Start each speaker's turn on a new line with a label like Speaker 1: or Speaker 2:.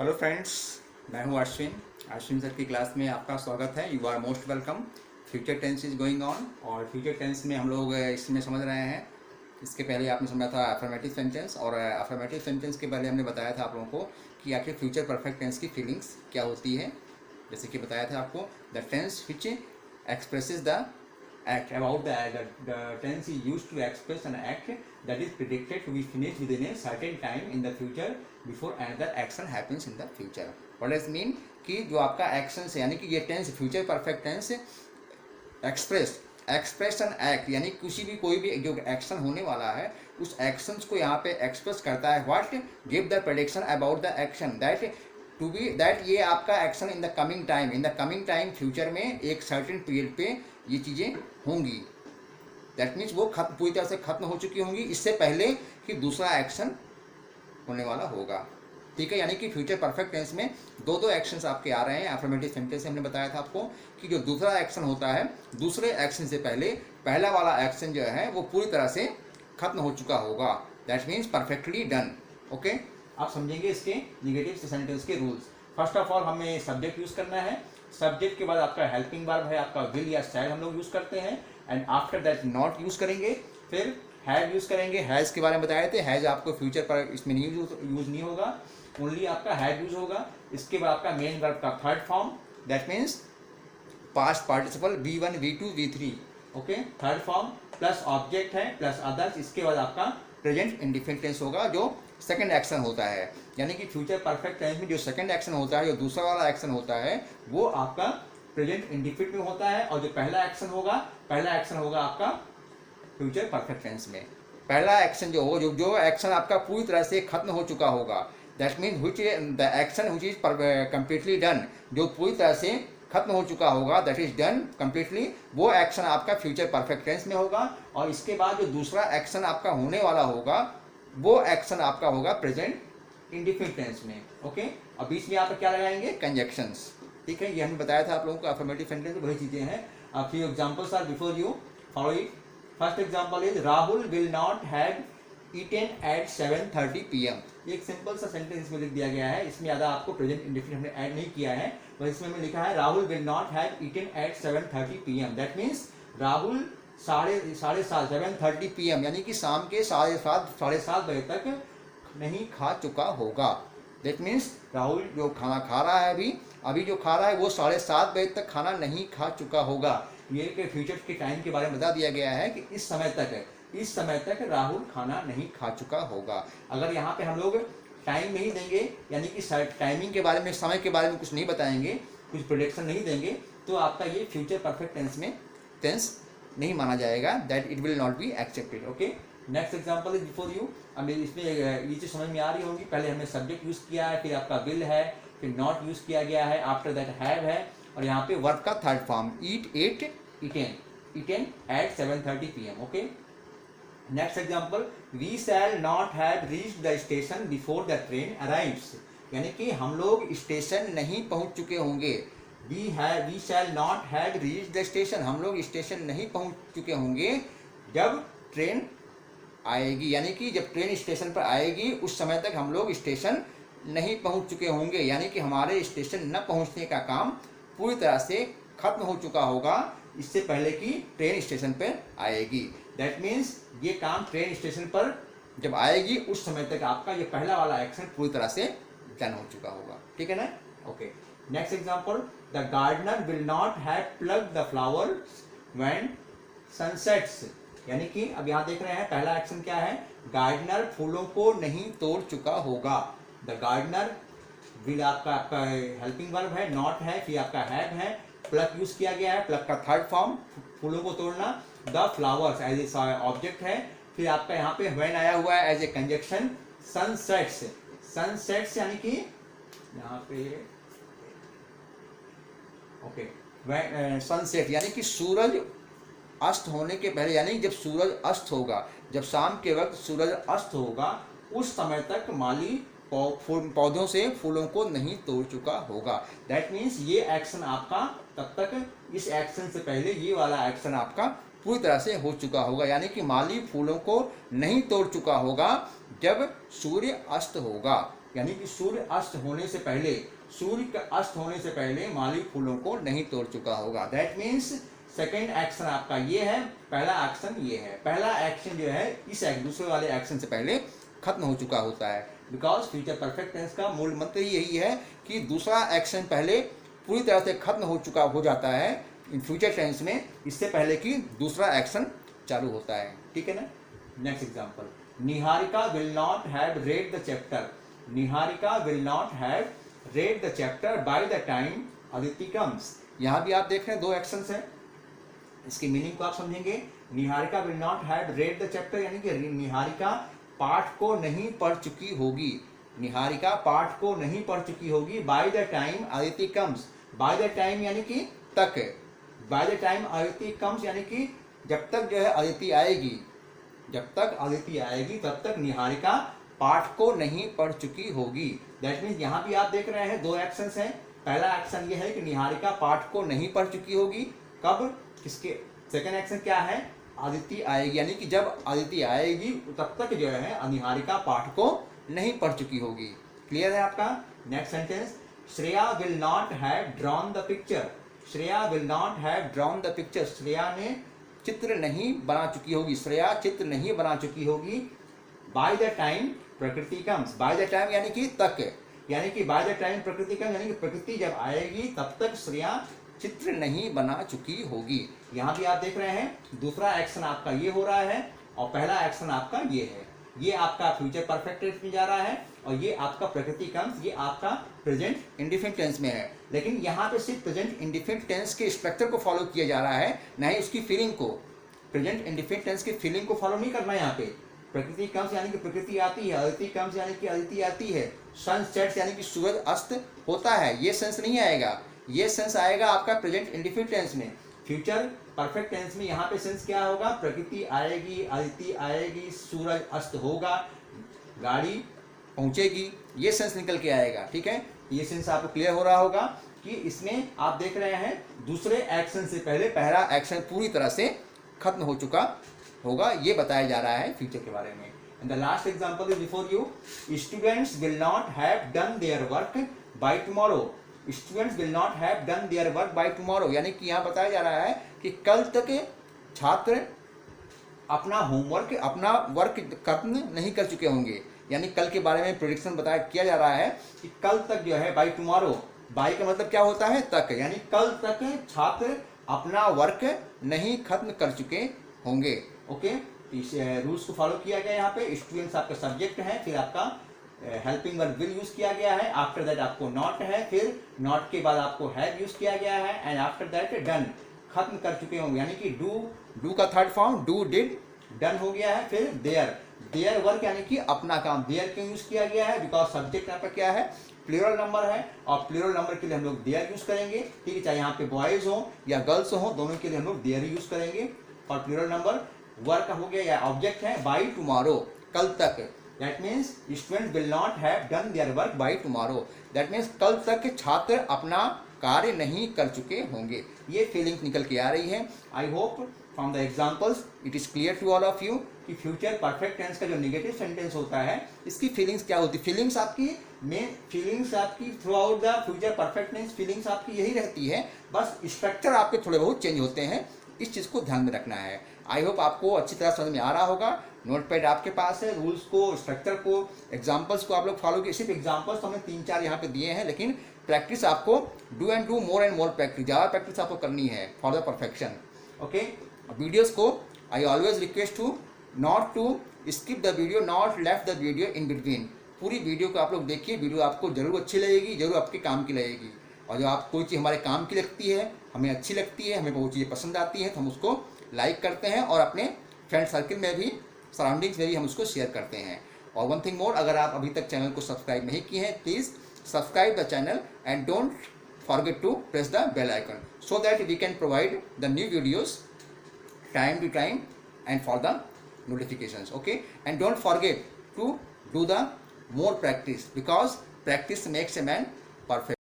Speaker 1: Hello friends, मैं हूं Ashwin sir की क्लास में आपका स्वागत है। You are most welcome. Future tense is going on और फ्यूचर टेंस में हम लोग इसमें समझ रहे हैं। इसके पहले आपने समझा था अफर्मेटिव सेंटेंस, और अफर्मेटिव सेंटेंस के पहले हमने बताया था आप लोगों को कि आखिर फ्यूचर परफेक्ट टेंस की फीलिंग्स क्या होती है। जैसे कि बताया था आपको, the tense which expresses the act about the tense is used to express an act that is predicted to be finished within a certain time in the future before another action happens in the future. What does it mean? कि जो आपका action है, यानी कि ये tense future perfect tense express an act, यानी किसी भी कोई भी जो एक्शन होने वाला है उस एक्शंस को यहाँ पे एक्सप्रेस करता है। What give the prediction about the action that ये आपका action in the coming time future में एक सर्टेन पीरियड पे ये चीज़ें होंगी। दैट मीन्स वो पूरी तरह से खत्म हो चुकी होंगी इससे पहले कि दूसरा एक्शन होने वाला होगा। ठीक है, यानी कि फ्यूचर परफेक्ट टेंस में दो एक्शंस आपके आ रहे हैं। अफर्मेटिव सेंटेंस से हमने बताया था आपको कि जो दूसरा एक्शन होता है दूसरे एक्शन से पहले पहला वाला एक्शन जो है वो पूरी तरह से खत्म हो चुका होगा। That means perfectly done. Okay, आप समझेंगे इसके निगेटिव सेंटेंस के रूल्स। फर्स्ट ऑफ ऑल हमें सब्जेक्ट यूज करना है। सब्जेक्ट के बाद आपका हेल्पिंग वर्ब है, आपका विल या शैल हम लोग यूज करते हैं। And after that not use करेंगे, फिर हैव यूज करेंगे। हैज के बारे में बताए थे, हैज आपको फ्यूचर पर इसमें यूज नहीं होगा, ओनली आपका हैव यूज होगा। इसके बाद आपका मेन वर्ब का third form, that means past participle V1 V2 V3। Okay, third form plus object है प्लस अदर्स। इसके बाद आपका प्रेजेंट इंडिफिनिट टेंस होगा जो सेकंड एक्शन होता है। यानी कि फ्यूचर परफेक्ट टेंस में जो सेकंड एक्शन होता है, जो दूसरा वाला एक्शन होता है, वो आपका प्रेजेंट इंडिफिनिट में होता है। और जो पहला एक्शन होगा आपका फ्यूचर परफेक्ट टेंस में। पहला एक्शन जो होगा, जो एक्शन आपका पूरी तरह से खत्म हो चुका होगा, that means which the action which is completely done, जो पूरी तरह से खत्म हो चुका होगा, दैट इज डन कंप्लीटली, वो एक्शन आपका फ्यूचर परफेक्ट टेंस में होगा। और इसके बाद जो दूसरा एक्शन आपका होने वाला होगा वो एक्शन आपका होगा प्रेजेंट इंडिफिनिट टेंस में। ओके, और बीच में आप क्या लगाएंगे? कंजक्शंस। ठीक है, ये हमने बताया था आप लोगों को अफर्मेटिव सेंटेंस वही चीजें हैं। अब few examples are before you, follow it. First example is Rahul will not have eaten at 7:30 PM। एक सिंपल सा सेंटेंस इसमें लिख दिया गया है, इसमें ज़्यादा आपको प्रेजेंट इंडिफिनिट हमने ऐड नहीं किया है, बस इसमें हमने लिखा है Rahul will not have eaten at 7:30 PM। That means Rahul साढ़े 7:30 PM यानी कि शाम के साढ़े सात बजे तक नहीं खा चुका होगा। दैट मीन्स राहुल जो खाना खा रहा है अभी जो खा रहा है वो 7:30 बजे तक खाना नहीं खा चुका होगा। ये कि फ्यूचर के टाइम के बारे में बता दिया गया है कि इस समय तक राहुल खाना नहीं खा चुका होगा। अगर यहाँ पे हम लोग टाइम नहीं देंगे, यानी कि टाइमिंग के बारे में, समय के बारे में कुछ नहीं बताएंगे, कुछ प्रोडिक्शन नहीं देंगे, तो आपका ये फ्यूचर परफेक्ट टेंस में टेंस नहीं माना जाएगा। That it will not be accepted. Okay, next example is before you. अब इसमें ये चीज समझ में आ रही होगी, पहले हमने सब्जेक्ट यूज किया है, फिर आपका विल है, फिर नॉट यूज किया गया है, आफ्टर दैट हैव है, और यहाँ पे वर्ब का third form eat eaten at 7:30 PM। Okay, next example, we shall not have reached the station before the train arrives. यानी कि हम लोग स्टेशन नहीं पहुंच चुके होंगे। We shall not have reached the station, हम लोग स्टेशन नहीं पहुंच चुके होंगे जब ट्रेन आएगी। यानी कि जब ट्रेन स्टेशन पर आएगी उस समय तक हम लोग स्टेशन नहीं पहुंच चुके होंगे, यानी कि हमारे स्टेशन न पहुंचने का काम पूरी तरह से खत्म हो चुका होगा इससे पहले कि ट्रेन स्टेशन पर आएगी। दैट मीन्स ये काम ट्रेन स्टेशन पर जब आएगी उस समय तक आपका ये पहला वाला एक्शन पूरी तरह से डन हो चुका होगा। ठीक है ना? Okay, next example, the gardener will not have plugged the flowers when sunsets. यानी कि अब यहाँ देख रहे हैं पहला एक्शन क्या है, गार्डनर फूलों को नहीं तोड़ चुका होगा। द गार्डनर विल आपका हेल्पिंग वर्ब है, नॉट है, फिर आपका हैव है, प्लग यूज किया गया है, प्लग का थर्ड फॉर्म फूलों को तोड़ना, the flowers as a object है, फिर आपका यहाँ पे व्हेन आया हुआ है एज ए कंजक्शन, सनसेट्स यानी कि यहाँ पे ओके सनसेट यानी कि सूरज अस्त होने के पहले, यानी जब सूरज अस्त होगा, जब शाम के वक्त सूरज अस्त होगा उस समय तक माली पौधों से फूलों को नहीं तोड़ चुका होगा। दैट मीन्स ये एक्शन आपका तब तक, इस एक्शन से पहले ये वाला एक्शन आपका पूरी तरह से हो चुका होगा, यानी कि माली फूलों को नहीं तोड़ चुका होगा जब सूर्य अस्त होगा। यानी कि सूर्य अस्त होने से पहले, सूर्य के अस्त होने से पहले माली फूलों को नहीं तोड़ चुका होगा। दैट मीन्स सेकेंड एक्शन आपका ये है, पहला एक्शन ये है। पहला एक्शन जो है इस दूसरे वाले एक्शन से पहले खत्म हो चुका होता है। बिकॉज फ्यूचर परफेक्ट टेंस का मूल मंत्र यही है कि दूसरा एक्शन पहले पूरी तरह से खत्म हो जाता है इन फ्यूचर टेंस में, इससे पहले कि दूसरा एक्शन चालू होता है। ठीक है ना। Next example, Niharika will not have read the chapter. Niharika will not have read the chapter by the time Aditi comes. यहाँ भी आप देख रहे हैं दो एक्शंस हैं, इसकी मीनिंग को आप समझेंगे। Niharika will not have read the chapter यानी कि निहारिका पाठ को नहीं पढ़ चुकी होगी। निहारिका पाठ को नहीं पढ़ चुकी होगी by the time Aditi comes. By the time यानी कि तक, by the time Aditi comes यानी कि जब तक जो है अदिति आएगी, जब तक अदिति आएगी तब तक निहारिका पाठ को नहीं पढ़ चुकी होगी। दैट मीन्स यहाँ भी आप देख रहे हैं दो एक्शंस हैं। पहला एक्शन ये है कि निहारिका पाठ को नहीं पढ़ चुकी होगी, कब, किसके, सेकेंड एक्शन क्या है, अदिति आएगी, यानी कि जब अदिति आएगी तब तक जो है निहारिका पाठ को नहीं पढ़ चुकी होगी। क्लियर है आपका। Next sentence, Shreya will not have drawn the picture. Shreya will not have drawn the picture. Shreya ने चित्र नहीं बना चुकी होगी, श्रेया चित्र नहीं बना चुकी होगी बाय द टाइम प्रकृति कम्स। बाय द टाइम यानी कि तक, यानी कि बाय द टाइम प्रकृति कम्स यानी कि प्रकृति जब आएगी तब तक श्रेया चित्र नहीं बना चुकी होगी। यहाँ भी आप देख रहे हैं दूसरा एक्शन आपका ये हो रहा है और पहला एक्शन आपका ये है। ये आपका फ्यूचर परफेक्ट टेंस में जा रहा है और ये आपका प्रकृति कम्स, ये आपका प्रेजेंट इंडिफिनिट टेंस में है। लेकिन यहाँ पे सिर्फ प्रेजेंट इंडिफिनिट टेंस के स्ट्रक्चर को फॉलो किया जा रहा है, ना ही उसकी फीलिंग को। प्रेजेंट इंडिफिनिट टेंस की फीलिंग को फॉलो नहीं करना है यहाँ पे। प्रकृति कम्स यानी कि प्रकृति आती है, अदिति कम्स यानी कि अदिति आती है, सन सेट्स यानी कि सूरज अस्त होता है, ये सेंस नहीं आएगा। ये सेंस आएगा आपका प्रेजेंट इंडिफिनिट टेंस में। फ्यूचर परफेक्ट टेंस में यहाँ पे सेंस क्या होगा, प्रकृति आएगी, अदिति आएगी, सूरज अस्त होगा, गाड़ी पहुंचेगी, ये सेंस निकल के आएगा। ठीक है, ये सेंस आपको क्लियर हो रहा होगा कि इसमें आप देख रहे हैं दूसरे एक्शन से पहले पहला एक्शन पूरी तरह से खत्म हो चुका होगा, ये बताया जा रहा है फ्यूचर के बारे में। And the last example is before you, students will not have done their work by tomorrow. Students will not have done their work by tomorrow, यानी कि यहाँ बताया जा रहा है कि कल तक छात्र अपना होमवर्क, अपना वर्क खत्म नहीं कर चुके होंगे। यानी कल के बारे में प्रेडिक्शन किया जा रहा है कि कल तक जो है बाय टुमारो, बाय का मतलब क्या होता है, तक, यानी कल तक छात्र अपना वर्क नहीं खत्म कर चुके होंगे। ओके, इस रूल्स को फॉलो किया गया। यहाँ पे स्टूडेंट्स आपका सब्जेक्ट है, फिर आपका हेल्पिंग वर्ब विल यूज किया गया है, आफ्टर दैट आपको नॉट है, फिर नॉट के बाद आपको हैव यूज किया गया है, एंड आफ्टर दैट डन, खत्म कर चुके होंगे, यानी कि डू का third form do did, done हो गया है। फिर देयर वर्क यानी कि अपना काम, देयर क्यों यूज किया गया है, बिकॉज सब्जेक्ट यहाँ पर क्या है, प्लूरल नंबर है, और प्लूरल नंबर के लिए हम लोग देयर यूज करेंगे। ठीक है, चाहे यहाँ पे बॉयज हो या गर्ल्स हो, दोनों के लिए हम लोग देयर यूज करेंगे। और प्लूरल नंबर वर्क हो गया या ऑब्जेक्ट है बाय टुमारो, कल तक। That means student will not have done their work by tomorrow. That means कल तक छात्र अपना कार्य नहीं कर चुके होंगे। ये फीलिंग निकल के आ रही है। I hope from the examples it is clear to all of you कि फ्यूचर परफेक्ट टेंस का जो नेगेटिव सेंटेंस होता है, इसकी फीलिंग्स क्या होती है। फीलिंग्स आपकी मेन फीलिंग्स आपकी throughout the future perfect tense feelings आपकी यही रहती है, बस स्ट्रक्चर आपके थोड़े बहुत चेंज होते हैं, इस चीज़ को ध्यान में रखना है। आई होप आपको अच्छी तरह समझ में आ रहा होगा। नोटपैड आपके पास है, रूल्स को, स्ट्रक्चर को, एग्जाम्पल्स को आप लोग फॉलो किए। सिर्फ एग्जाम्पल्स तो हमने 3-4 यहाँ पे दिए हैं, लेकिन प्रैक्टिस आपको do more and more practice, ज़्यादा प्रैक्टिस आपको करनी है for the perfection. Okay, videos को I always request to not to skip the video, not left the video in between. पूरी वीडियो को आप लोग देखिए, वीडियो आपको जरूर अच्छी लगेगी, जरूर आपके काम की लगेगी। और जब आप कोई चीज़ हमारे काम की लगती है, हमें अच्छी लगती है, हमें वो चीज़ें पसंद आती हैं, तो हम उसको लाइक करते हैं और अपने फ्रेंड सर्किल में भी, सराउंडिंग्स में भी हम उसको शेयर करते हैं। और वन थिंग मोर, अगर आप अभी तक चैनल को सब्सक्राइब नहीं किए हैं, please subscribe the channel and don't forget to press the bell icon so that we can provide the new videos time to time and for the notifications. Okay, and don't forget to do the more practice, because practice makes a man perfect.